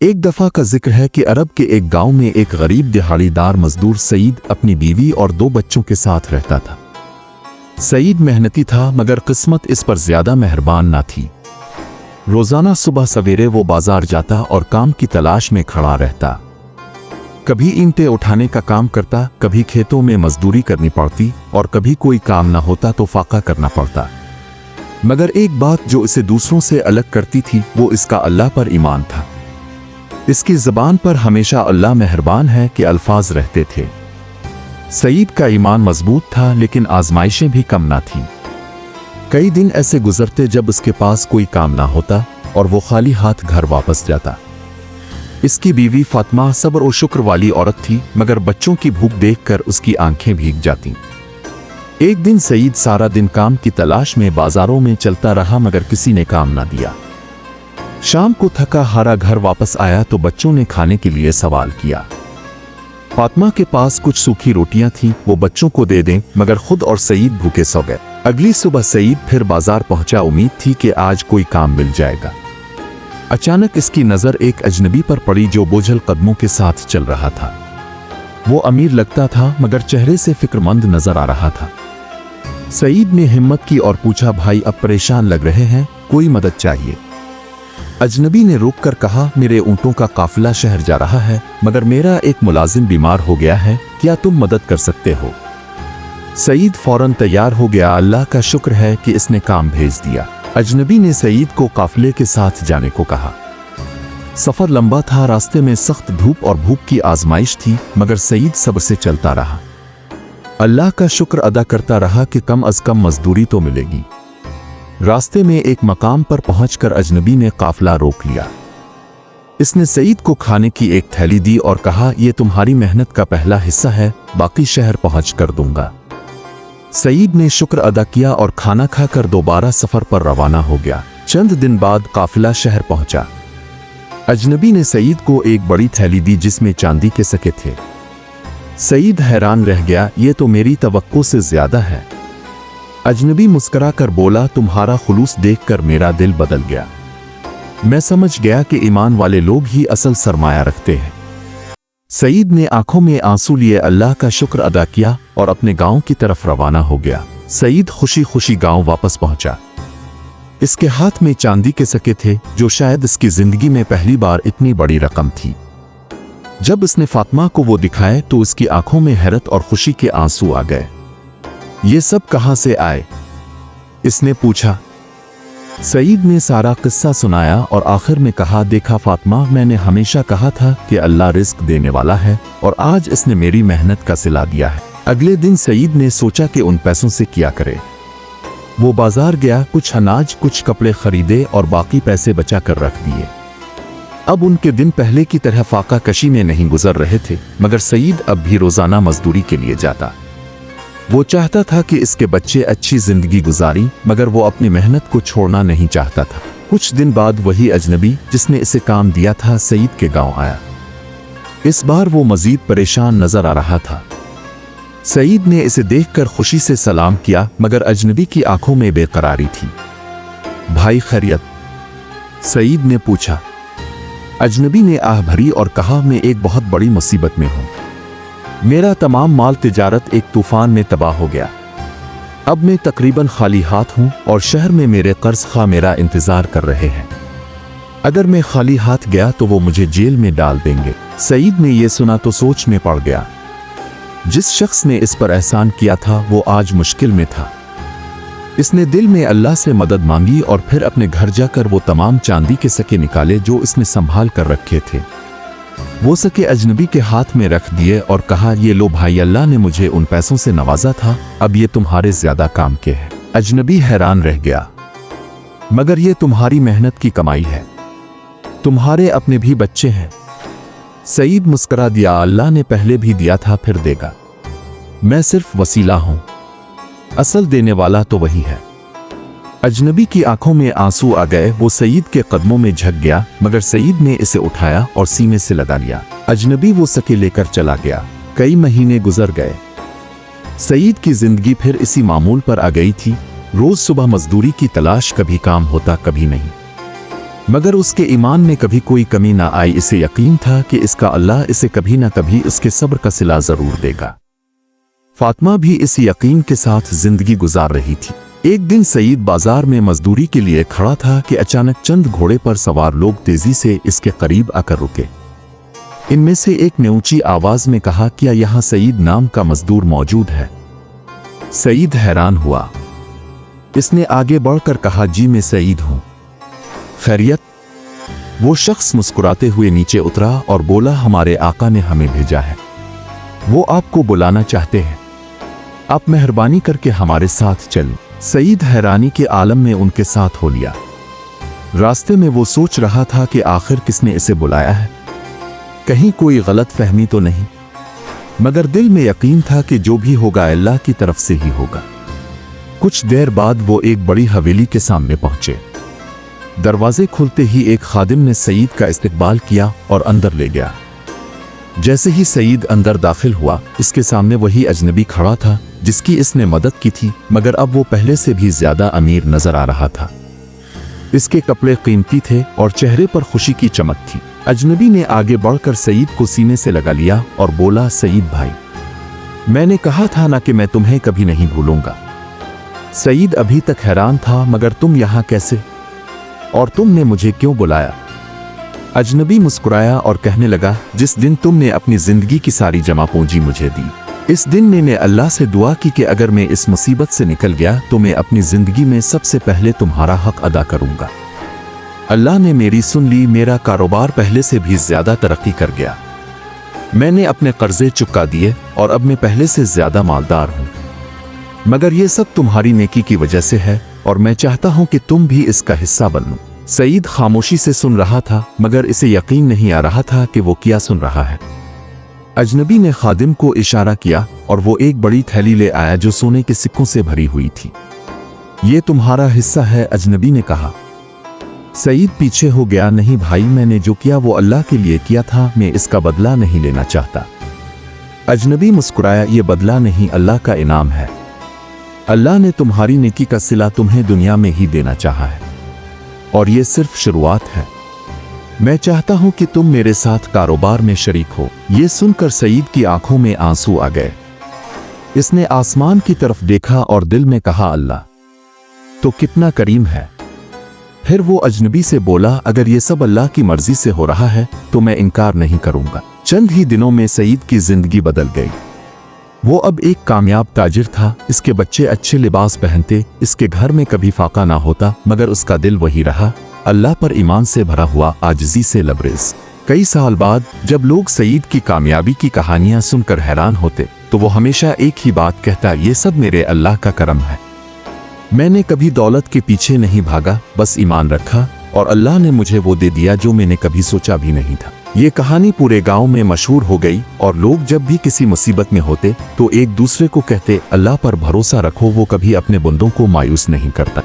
एक दफा का जिक्र है कि अरब के एक गांव में एक गरीब दिहाड़ीदार मजदूर सईद अपनी बीवी और 2 बच्चों के साथ रहता था। सईद मेहनती था मगर किस्मत इस पर ज्यादा मेहरबान ना थी। रोजाना सुबह सवेरे वो बाजार जाता और काम की तलाश में खड़ा रहता। कभी ईंटें उठाने का काम करता, कभी खेतों में मजदूरी करनी पड़ती और कभी कोई काम ना होता तो फाका करना पड़ता। मगर एक बात जो इसे दूसरों से अलग करती थी वो इसका अल्लाह पर ईमान था। इसकी ज़बान पर हमेशा अल्लाह मेहरबान है के अल्फाज रहते थे। सईद का ईमान मजबूत था लेकिन आजमाइशें भी कम ना थीं। कई दिन ऐसे गुजरते जब उसके पास कोई काम ना होता और वो खाली हाथ घर वापस जाता। इसकी बीवी फातिमा सब्र और शुक्र वाली औरत थी मगर बच्चों की भूख देखकर उसकी आंखें भीग जातीं। एक दिन सईद सारा दिन काम की तलाश में बाजारों में चलता रहा मगर किसी ने काम ना दिया। शाम को थका हारा घर वापस आया तो बच्चों ने खाने के लिए सवाल किया। फातिमा के पास कुछ सूखी रोटियां थीं, वो बच्चों को दे दें मगर खुद और सईद भूखे सो गए। अगली सुबह सईद फिर बाजार पहुंचा, उम्मीद थी कि आज कोई काम मिल जाएगा। अचानक इसकी नजर एक अजनबी पर पड़ी जो बोझल कदमों के साथ चल रहा था। वो अमीर लगता था मगर चेहरे से फिक्रमंद नजर आ रहा था। सईद ने हिम्मत की और पूछा, भाई अब परेशान लग रहे हैं, कोई मदद चाहिए? अजनबी ने रुक कर कहा, मेरे ऊँटों का काफिला शहर जा रहा है मगर मेरा एक मुलाजिम बीमार हो गया है, क्या तुम मदद कर सकते हो? सईद फौरन तैयार हो गया। अल्लाह का शुक्र है कि इसने काम भेज दिया। अजनबी ने सईद को काफिले के साथ जाने को कहा। सफर लंबा था, रास्ते में सख्त धूप और भूख की आजमाइश थी मगर सईद सब्र से चलता रहा। अल्लाह का शुक्र अदा करता रहा कि कम अज कम मजदूरी तो मिलेगी। रास्ते में एक मकाम पर पहुंचकर अजनबी ने काफिला रोक लिया। इसने सईद को खाने की एक थैली दी और कहा, यह तुम्हारी मेहनत का पहला हिस्सा है, बाकी शहर पहुंच कर दूंगा। सईद ने शुक्र अदा किया और खाना खाकर दोबारा सफर पर रवाना हो गया। चंद दिन बाद काफिला शहर पहुंचा। अजनबी ने सईद को एक बड़ी थैली दी जिसमें चांदी के सिक्के थे। सईद हैरान रह गया, यह तो मेरी तवक्को से ज्यादा है। अजनबी मुस्कुरा कर बोला, तुम्हारा खुलूस देखकर मेरा दिल बदल गया। मैं समझ गया कि ईमान वाले लोग ही असल सरमाया रखते हैं। सईद ने आंखों में आंसू लिए अल्लाह का शुक्र अदा किया और अपने गांव की तरफ रवाना हो गया। सईद खुशी खुशी गांव वापस पहुंचा। इसके हाथ में चांदी के सिक्के थे जो शायद इसकी जिंदगी में पहली बार इतनी बड़ी रकम थी। जब इसने फातिमा को वो दिखाए तो उसकी आंखों में हैरत और खुशी के आंसू आ गए। ये सब कहां से आए? इसने पूछा। सईद ने सारा किस्सा सुनाया और आखिर में कहा, देखा फातिमा, मैंने हमेशा कहा था कि अल्लाह रिस्क देने वाला है और आज इसने मेरी मेहनत का सिला दिया है। अगले दिन सईद ने सोचा कि उन पैसों से क्या करे। वो बाजार गया, कुछ अनाज कुछ कपड़े खरीदे और बाकी पैसे बचा कर रख दिए। अब उनके दिन पहले की तरह फाका कशी में नहीं गुजर रहे थे मगर सईद अब भी रोजाना मजदूरी के लिए जाता। वो चाहता था कि इसके बच्चे अच्छी जिंदगी गुजारी मगर वो अपनी मेहनत को छोड़ना नहीं चाहता था। कुछ दिन बाद वही अजनबी जिसने इसे काम दिया था सईद के गांव आया। इस बार वो मजीद परेशान नजर आ रहा था। सईद ने इसे देखकर खुशी से सलाम किया मगर अजनबी की आंखों में बेकरारी थी। भाई खैरियत? सईद ने पूछा। अजनबी ने आह भरी और कहा, मैं एक बहुत बड़ी मुसीबत में हूं। मेरा तमाम माल तिजारत एक तूफान में तबाह हो गया। अब मैं तकरीबन खाली हाथ हूं और शहर में मेरे कर्ज खा मेरा इंतजार कर रहे हैं। अगर मैं खाली हाथ गया तो वो मुझे जेल में डाल देंगे। सईद ने यह सुना तो सोच में पड़ गया। जिस शख्स ने इस पर एहसान किया था वो आज मुश्किल में था। इसने दिल में अल्लाह से मदद मांगी और फिर अपने घर जाकर वो तमाम चांदी के सिक्के निकाले जो इसने संभाल कर रखे थे। वो सिक्के अजनबी के हाथ में रख दिए और कहा, ये लो भाई, अल्लाह ने मुझे उन पैसों से नवाजा था, अब ये तुम्हारे ज्यादा काम के हैं। अजनबी हैरान रह गया, मगर ये तुम्हारी मेहनत की कमाई है, तुम्हारे अपने भी बच्चे हैं। सईद मुस्कुरा दिया, अल्लाह ने पहले भी दिया था फिर देगा, मैं सिर्फ वसीला हूं, असल देने वाला तो वही है। अजनबी की आंखों में आंसू आ गए। वो सईद के कदमों में झुक गया मगर सईद ने इसे उठाया और सीने से लगा लिया। अजनबी वो सिक्के लेकर चला गया। कई महीने गुजर गए। सईद की जिंदगी फिर इसी मामूल पर आ गई थी। रोज सुबह मजदूरी की तलाश, कभी काम होता कभी नहीं। मगर उसके ईमान में कभी कोई कमी ना आई। इसे यकीन था कि इसका अल्लाह इसे कभी ना कभी इसके सब्र का सिला जरूर देगा। फातिमा भी इस यकीन के साथ जिंदगी गुजार रही थी। एक दिन सईद बाजार में मजदूरी के लिए खड़ा था कि अचानक चंद घोड़े पर सवार लोग तेजी से इसके करीब आकर रुके। इनमें से एक ने ऊंची आवाज में कहा, क्या यहाँ सईद नाम का मजदूर मौजूद है? सईद हैरान हुआ। इसने आगे बढ़कर कहा, जी मैं सईद हूं। खैरियत? वो शख्स मुस्कुराते हुए नीचे उतरा और बोला, हमारे आका ने हमें भेजा है, वो आपको बुलाना चाहते हैं, आप मेहरबानी करके हमारे साथ चलें। सईद हैरानी के आलम में उनके साथ हो लिया। रास्ते में वो सोच रहा था कि आखिर किसने इसे बुलाया है, कहीं कोई गलत फहमी तो नहीं, मगर दिल में यकीन था कि जो भी होगा अल्लाह की तरफ से ही होगा। कुछ देर बाद वो एक बड़ी हवेली के सामने पहुंचे। दरवाजे खुलते ही एक खादिम ने सईद का इस्तकबाल किया और अंदर ले गया। जैसे ही सईद अंदर दाखिल हुआ, इसके सामने वही अजनबी खड़ा था जिसकी इसने मदद की थी, मगर अब वो पहले से भी ज्यादा अमीर नजर आ रहा था। इसके कपड़े कीमती थे और चेहरे पर खुशी की चमक थी। अजनबी ने आगे बढ़कर सईद को सीने से लगा लिया और बोला, सईद भाई, मैंने कहा था ना कि मैं तुम्हें कभी नहीं भूलूंगा। सईद अभी तक हैरान था, मगर तुम यहाँ कैसे और तुमने मुझे क्यों बुलाया? अजनबी मुस्कुराया और कहने लगा, जिस दिन तुमने अपनी जिंदगी की सारी जमा पूंजी मुझे दी, इस दिन मैंने अल्लाह से दुआ की कि अगर मैं इस मुसीबत से निकल गया तो मैं अपनी जिंदगी में सबसे पहले तुम्हारा हक अदा करूंगा। अल्लाह ने मेरी सुन ली, मेरा कारोबार पहले से भी ज्यादा तरक्की कर गया, मैंने अपने कर्जे चुका दिए और अब मैं पहले से ज्यादा मालदार हूं। मगर ये सब तुम्हारी नेकी की वजह से है और मैं चाहता हूं कि तुम भी इसका हिस्सा बनो। सईद खामोशी से सुन रहा था, मगर इसे यकीन नहीं आ रहा था कि वो क्या सुन रहा है। अजनबी ने खादिम को इशारा किया और वो एक बड़ी थैली ले आया जो सोने के सिक्कों से भरी हुई थी। ये तुम्हारा हिस्सा है, अजनबी ने कहा। सईद पीछे हो गया, नहीं भाई, मैंने जो किया वो अल्लाह के लिए किया था, मैं इसका बदला नहीं लेना चाहता। अजनबी मुस्कुराया, ये बदला नहीं, अल्लाह का इनाम है। अल्लाह ने तुम्हारी नेकी का सिला तुम्हें दुनिया में ही देना चाहा है और ये सिर्फ शुरुआत है। मैं चाहता हूं कि तुम मेरे साथ कारोबार में शरीक हो। ये सुनकर सईद की आंखों में आंसू आ गए। इसने आसमान की तरफ देखा और दिल में कहा, अल्लाह तो कितना करीम है। फिर वो अजनबी से बोला, अगर ये सब अल्लाह की मर्जी से हो रहा है तो मैं इनकार नहीं करूंगा। चंद ही दिनों में सईद की जिंदगी बदल गई। वो अब एक कामयाब ताजिर था, इसके बच्चे अच्छे लिबास पहनते, इसके घर में कभी फाका ना होता, मगर उसका दिल वही रहा, अल्लाह पर ईमान से भरा हुआ, आजिज़ी से लबरेज। कई साल बाद जब लोग सईद की कामयाबी की कहानियां सुनकर हैरान होते तो वो हमेशा एक ही बात कहता, ये सब मेरे अल्लाह का करम है। मैंने कभी दौलत के पीछे नहीं भागा, बस ईमान रखा और अल्लाह ने मुझे वो दे दिया जो मैंने कभी सोचा भी नहीं था। ये कहानी पूरे गांव में मशहूर हो गई और लोग जब भी किसी मुसीबत में होते तो एक दूसरे को कहते, अल्लाह पर भरोसा रखो, वो कभी अपने बंदों को मायूस नहीं करता।